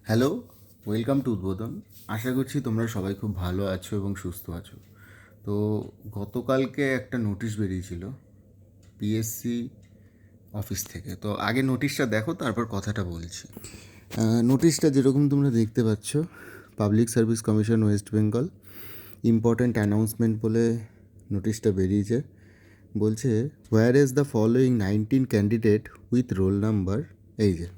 Hello, welcome to উদ্বোধন। আশা করছি তোমরা সবাই খুব ভালো আছো এবং সুস্থ আছো। তো গতকালকে একটা নোটিশ বেরিয়েছিল পিএসসি অফিস থেকে। তো আগে নোটিশটা দেখো, তারপর কথাটা বলছি। নোটিশটা যেরকম তোমরা দেখতে পাচ্ছ, public service commission West Bengal important announcement বলে নোটিশটা বেরিয়েছে। বলছে, where is the following 19 candidate with roll number, এই যে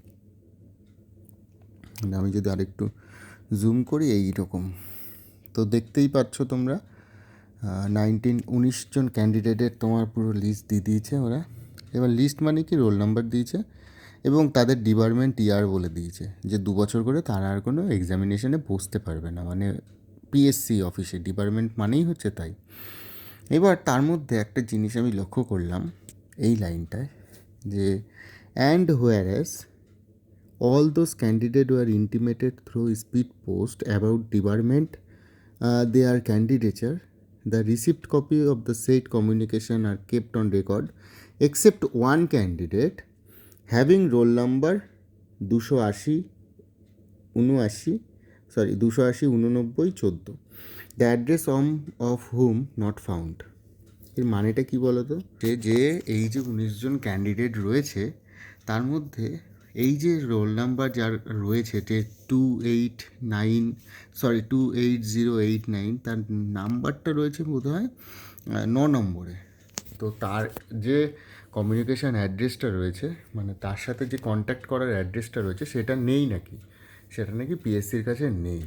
আমি যদি আরেকটু জুম করি এইরকম, তো দেখতেই পাচ্ছ তোমরা 19 জন ক্যান্ডিডেটের তোমার পুরো লিস্ট দিয়ে দিয়েছে ওরা। এবার লিস্ট মানে কি, রোল নাম্বার দিয়েছে এবং তাদের ডিপার্টমেন্ট ইয়ার বলে দিয়েছে যে 2 বছর করে তারা আর কোনো এক্সামিনেশনে বসতে পারবে না, মানে পিএসসি অফিসে ডিপার্টমেন্ট মানেই হচ্ছে তাই। এবার তার মধ্যে একটা জিনিস আমি লক্ষ্য করলাম এই লাইনটায়, যে and where all those candidates were intimated through speed post about debarment their candidature. The received copy of the said communication are kept on record, except one candidate having roll number 280 280 14. The address of whom not found. এর মানেটা কি বলো তো? যে এই যে 19 জন candidate রয়েছে তার মধ্যে এই যে রোল নাম্বার যার রয়েছে, যে 28089, তার নাম্বারটা রয়েছে বোধ হয় 9 নম্বরে। তো তার যে কমিউনিকেশান অ্যাড্রেসটা রয়েছে, মানে তার সাথে যে কন্ট্যাক্ট করার অ্যাড্রেসটা রয়েছে, সেটা নেই নাকি, সেটা নাকি পিএসসির কাছে নেই।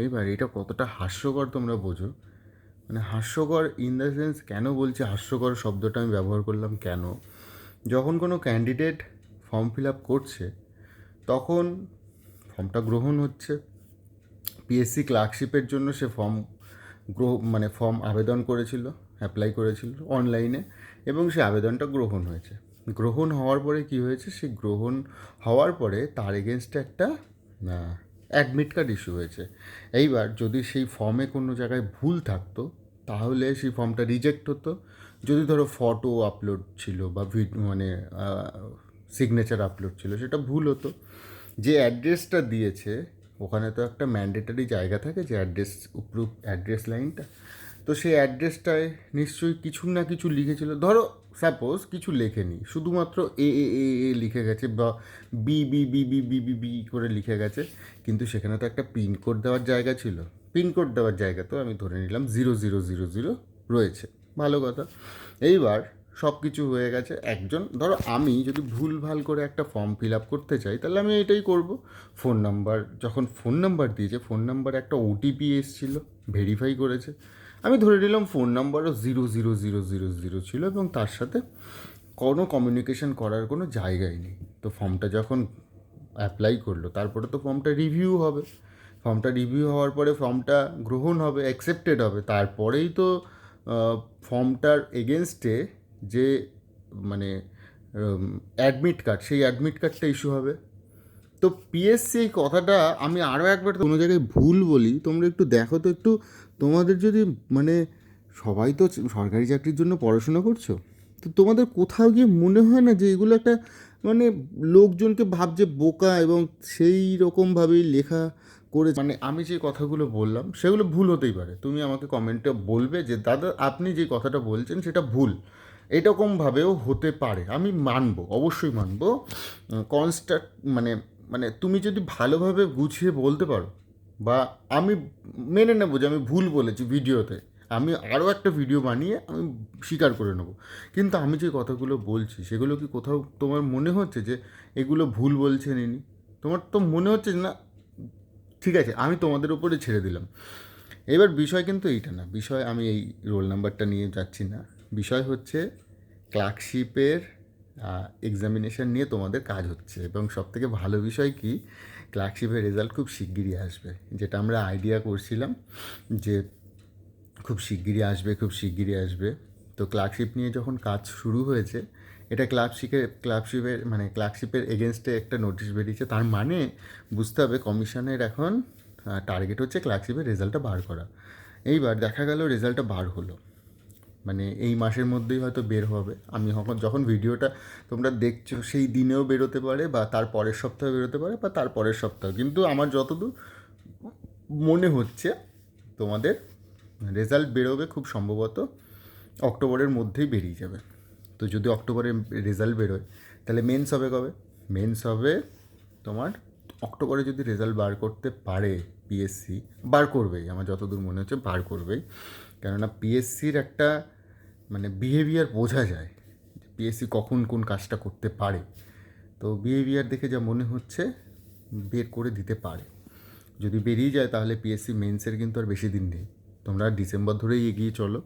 এইবার এটা কতটা হাস্যকর তোমরা বোঝো। মানে হাস্যকর ইন দ্য সেন্স, কেন বলছি হাস্যকর শব্দটা আমি ব্যবহার করলাম কেন, যখন কোনো ক্যান্ডিডেট ফর্ম ফিল আপ করছে তখন ফর্মটা গ্রহণ হচ্ছে, পিএসসি ক্লার্কশিপের জন্য সে ফর্ম আবেদন করেছিল, অ্যাপ্লাই করেছিল অনলাইনে, এবং সে আবেদনটা গ্রহণ হয়েছে। গ্রহণ হওয়ার পরে কি হয়েছে, সে গ্রহণ হওয়ার পরে তার এগেনস্টে একটা অ্যাডমিট কার্ড ইস্যু হয়েছে। এইবার যদি সেই ফর্মে কোনো জায়গায় ভুল থাকতো তাহলে সেই ফর্মটা রিজেক্ট হতো। যদি ধরো ফটো আপলোড ছিল বা সিগনেচার আপলোড ছিল, সেটা ভুল হতো। যে অ্যাড্রেসটা দিয়েছে ওখানে তো একটা ম্যান্ডেটারি জায়গা থাকে, যে প্রুফ অ্যাড্রেস লাইনটা, তো সেই অ্যাড্রেসটায় নিশ্চয়ই কিছু না কিছু লিখেছিল। ধরো সাপোজ কিছু লেখেনি, শুধুমাত্র এ লিখে গেছে, বা B B B B B B B করে লিখে গেছে, কিন্তু সেখানে তো একটা পিনকোড দেওয়ার জায়গা ছিল। পিনকোড দেওয়ার জায়গা তো আমি ধরে নিলাম 0000 রয়েছে, ভালো কথা। এইবার সব কিছু হয়ে গেছে, একজন ধরো আমি যদি ভুলভাল করে একটা ফর্ম ফিল আপ করতে চাই, তাহলে আমি এটাই করব। ফোন নাম্বার, যখন ফোন নাম্বার দিয়েছে, ফোন নাম্বারে একটা ওটিপি এসেছিলো, ভেরিফাই করেছে, আমি ধরে নিলাম ফোন নাম্বারও 0000 ছিল এবং তার সাথে কোনো কমিউনিকেশন করার কোনো জায়গাই নেই। তো ফর্মটা যখন অ্যাপ্লাই করলো, তারপরে তো ফর্মটা রিভিউ হবে, ফর্মটা রিভিউ হওয়ার পরে ফর্মটা গ্রহণ হবে, অ্যাকসেপ্টেড হবে, তারপরেই তো ফর্মটার এগেনস্টে যে মানে অ্যাডমিট কার্ড, সেই অ্যাডমিট কার্ডটা ইস্যু হবে। তো পিএসসি এই কথাটা আমি আরও একবার কোনো জায়গায় ভুল বলি, তোমরা একটু দেখো তো, একটু তোমাদের যদি মানে সবাই তো সরকারি চাকরির জন্য পড়াশোনা করছো, তো তোমাদের কোথাও গিয়ে মনে হয় না যে এগুলো একটা মানে লোকজনকে ভাবছে বোকা, এবং সেই রকমভাবেই লেখা করে, মানে আমি যে কথাগুলো বললাম সেগুলো ভুল হতেই পারে, তুমি আমাকে কমেন্টে বলবে যে দাদা আপনি যে কথাটা বলছেন সেটা ভুল, এরকমভাবেও হতে পারে, আমি মানবো, অবশ্যই মানবো। কনস্ট্রাক্ট মানে মানে তুমি যদি ভালোভাবে গুছিয়ে বলতে পারো, বা আমি মেনে নেবো যে আমি ভুল বলেছি ভিডিওতে, আমি আরও একটা ভিডিও বানিয়ে আমি স্বীকার করে নেবো, কিন্তু আমি যে কথাগুলো বলছি সেগুলো কি কোথাও তোমার মনে হচ্ছে যে এগুলো ভুল বলছেন ইনি? তোমার তো মনে হচ্ছে না, ঠিক আছে, আমি তোমাদের উপরে ছেড়ে দিলাম। এবার বিষয় কিন্তু এইটা না, বিষয় আমি এই রোল নাম্বারটা নিয়ে যাচ্ছি না, বিষয় হচ্ছে ক্লার্কশিপের এক্সামিনেশান নিয়ে তোমাদের কাজ হচ্ছে, এবং সবথেকে ভালো বিষয় কি, ক্লার্কশিপের রেজাল্ট খুব শিগগিরই আসবে, যেটা আমরা আইডিয়া করছিলাম যে খুব শিগগিরই আসবে, খুব শিগগিরই আসবে। তো ক্লার্কশিপ নিয়ে যখন কাজ শুরু হয়েছে, এটা ক্লার্কশিপের এগেনস্টে একটা নোটিশ বেরিয়েছে, তার মানে বুঝতে হবে কমিশনের এখন টার্গেট হচ্ছে ক্লার্কশিপের রেজাল্টটা বার করা। এইবার দেখা গেল রেজাল্টটা বার হলো, মানে এই মাসের মধ্যেই হয়তো বের হবে। আমি যখন ভিডিওটা তোমরা দেখছো সেই দিনেও বেরোতে পারে, বা তার পরের সপ্তাহে বেরোতে পারে, বা তার পরের সপ্তাহে, কিন্তু আমার যতদূর মনে হচ্ছে তোমাদের রেজাল্ট বেরোবে খুব সম্ভবত অক্টোবরের মধ্যেই বেরিয়ে যাবে। তো যদি অক্টোবরে রেজাল্ট বেরোয় তাহলে মেন্স হবে কবে? মেন্স হবে তোমার অক্টোবরে। যদি রেজাল্ট বার করতে পারে পিএসসি, বার করবেই, আমার যতদূর মনে হচ্ছে বার করবেই। কেননা পিএসসির একটা মানে বিহেভিয়ার বোঝা যায়, পিএসসি কখন কোন কাজটা করতে পারে। তো বিহেভিয়ার দেখে যা মনে হচ্ছে বের করে দিতে পারে। যদি বেরিয়ে যায় তাহলে পিএসসি মেন্সের কিন্তু আর বেশি দিন নেই। তোমরা ডিসেম্বর ধরেই এগিয়ে চলো।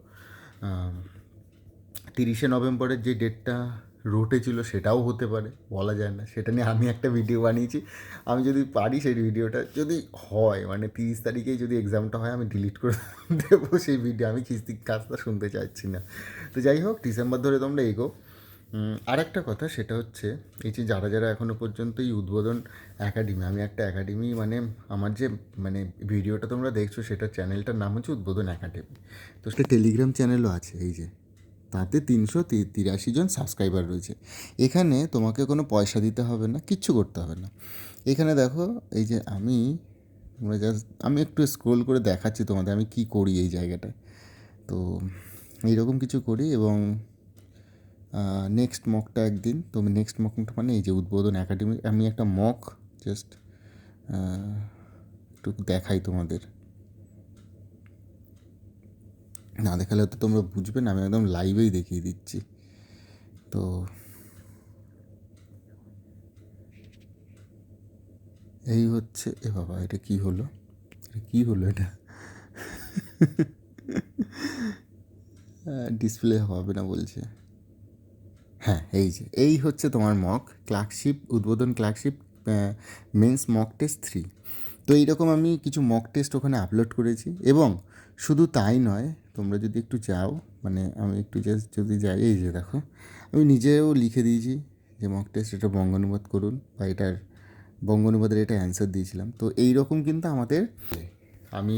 30শে নভেম্বরের যে ডেটটা রোটে ছিল সেটাও হতে পারে, বলা যায় না। সেটা নিয়ে আমি একটা ভিডিও বানিয়েছি। আমি যদি পারি সেই ভিডিওটা যদি হয়, মানে 30 তারিখেই যদি এক্সামটা হয়, আমি ডিলিট করে দেবো সেই ভিডিও। আমি খিস্তি কাজটা শুনতে চাইছি না। তো যাই হোক, ডিসেম্বর ধরে তোমরা এগো। আর একটা কথা, সেটা হচ্ছে এই যে যারা যারা এখনও পর্যন্ত এই উদ্বোধন একাডেমি, আমি একটা একাডেমি মানে আমার যে মানে ভিডিওটা তোমরা দেখছো সেটার চ্যানেলটার নাম হচ্ছে উদ্বোধন একাডেমি। তো সেটা টেলিগ্রাম চ্যানেলও আছে, এই যে তাতে 383 জন সাবস্ক্রাইবার রয়েছে। এখানে তোমাকে কোনো পয়সা দিতে হবে না, কিচ্ছু করতে হবে না। এখানে দেখো, এই যে আমি একটু স্ক্রোল করে দেখাচ্ছি তোমাদের আমি কি করি এই জায়গাটায়। তো এইরকম কিছু করি, এবং নেক্সট মকটা একদিন, তো নেক্সট মকটা মানে এই যে উদ্বোধন একাডেমি, আমি একটা মক জাস্ট একটু দেখাই তোমাদের। না দেখালে তো তোমরা বুঝবে না, আমি একদম লাইভেই দেখিয়ে দিচ্ছি। তো এই হচ্ছে, এ বাবা এটা কি হলো, এটা ডিসপ্লে হবে না বলছে। হ্যাঁ, এই হচ্ছে তোমার মক ক্লার্কশিপ, উদ্বোধন ক্লার্কশিপ মেন্স মক টেস্ট 3। তো এইরকম আমি কিছু মক টেস্ট ওখানে আপলোড করেছি। এবং শুধু তাই নয়, তোমরা যদি একটু যাও, মানে আমি একটু জাস্ট যদি যাই, এই যে দেখো আমি নিজেও লিখে দিয়েছি যে মক টেস্ট এটা বঙ্গানুবাদ করুন, বা এটার বঙ্গানুবাদের এটা অ্যান্সার দিয়েছিলাম। তো এই রকম কিন্তু আমাদের আমি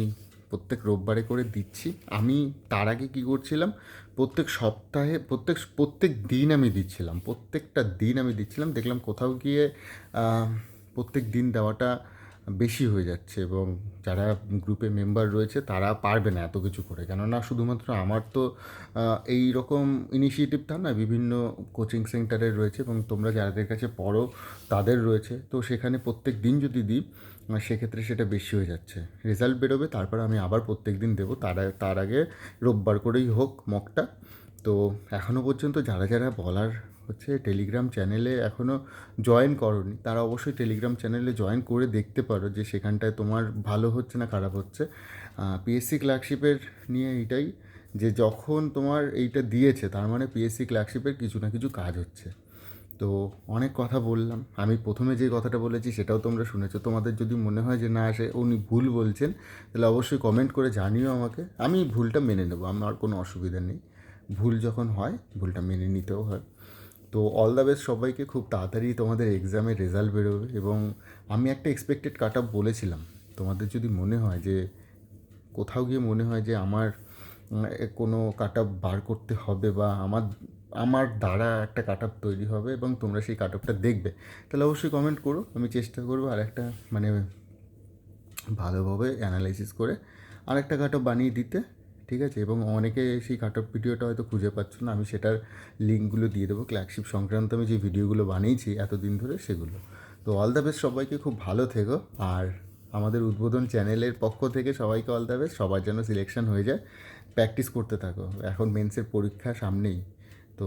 প্রত্যেক রোববারে করে দিচ্ছি। আমি তার আগে কী করছিলাম, প্রত্যেক সপ্তাহে প্রত্যেক দিন আমি দিচ্ছিলাম, প্রত্যেকটা দিন আমি দিচ্ছিলাম। দেখলাম কোথাও গিয়ে প্রত্যেক দিন দেওয়াটা বেশি হয়ে যাচ্ছে, এবং যারা গ্রুপে মেম্বার রয়েছে তারা পারবে না এত কিছু করে। কেননা শুধুমাত্র আমার তো এই রকম ইনিশিয়েটিভ তা না, বিভিন্ন কোচিং সেন্টারের রয়েছে, এবং তোমরা যাদের কাছে পড়ো তাদের রয়েছে। তো সেখানে প্রত্যেক দিন যদি দিই, সেক্ষেত্রে সেটা বেশি হয়ে যাচ্ছে। রেজাল্ট বেরোবে, তারপর আমি আবার প্রত্যেক দিন দেবো, তার আগে রোববার করেই হোক মকটা। তো এখনও পর্যন্ত যারা যারা বলার হচ্ছে টেলিগ্রাম চ্যানেলে এখনও জয়েন করোনি, তারা অবশ্যই টেলিগ্রাম চ্যানেলে জয়েন করে দেখতে পারো যে সেখানটায় তোমার ভালো হচ্ছে না খারাপ হচ্ছে। পিএসসি ক্লার্কশিপের নিয়ে এইটাই, যে যখন তোমার এইটা দিয়েছে তার মানে পিএসসি ক্লার্কশিপের কিছু না কিছু কাজ হচ্ছে। তো অনেক কথা বললাম, আমি প্রথমে যে কথাটা বলেছি সেটাও তোমরা শুনেছো। তোমাদের যদি মনে হয় যে না উনি ভুল বলছেন, তাহলে অবশ্যই কমেন্ট করে জানিও আমাকে, আমি ভুলটা মেনে নেবো, আমার কোনো অসুবিধা নেই। ভুল যখন হয় ভুলটা মেনে নিতেও হয়। তো অল দ্য বেস্ট সবাইকে, খুব তাড়াতাড়ি তোমাদের এক্সামের রেজাল্ট বেরোবে। এবং আমি একটা এক্সপেক্টেড কাট অফ বলেছিলাম, তোমাদের যদি মনে হয় যে কোথাও গিয়ে মনে হয় যে আমার কোনো কাট অফ বার করতে হবে, বা আমার দ্বারা একটা কাট অফ তৈরি হবে এবং তোমরা সেই কাট অফটা দেখবে, তাহলে অবশ্যই কমেন্ট করো। আমি চেষ্টা করবো আর একটা মানে ভালোভাবে অ্যানালাইসিস করে আরেকটা কাট অফ বানিয়ে দিতে, ঠিক আছে? এবং অনেকে সেই কাট অফ ভিডিওটা হয়তো খুঁজে পাচ্ছ না, আমি সেটার লিঙ্কগুলো দিয়ে দেবো, ক্লার্কশিপ সংক্রান্ত আমি যে ভিডিওগুলো বানিয়েছি এতদিন ধরে সেগুলো। তো অল দ্য বেস্ট সবাইকে, খুব ভালো থেকো। আর আমাদের উদ্বোধন চ্যানেলের পক্ষ থেকে সবাইকে অল দ্য বেস্ট, সবার যেন সিলেকশন হয়ে যায়। প্র্যাকটিস করতে থাকো, এখন মেন্সের পরীক্ষা সামনেই, তো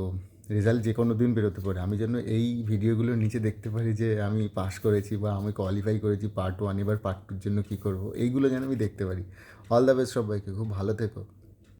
রেজাল্ট যে কোনো দিন বেরোতে পারে। আমি যেন এই ভিডিওগুলোর নিচে দেখতে পারি যে আমি পাস করেছি বা আমি কোয়ালিফাই করেছি পার্ট 1, এবার পার্ট 2 জন্য কী করবো, এইগুলো যেন আমি দেখতে পারি। অল দ্য বেস্ট সবাইকে, খুব ভালো থেকো।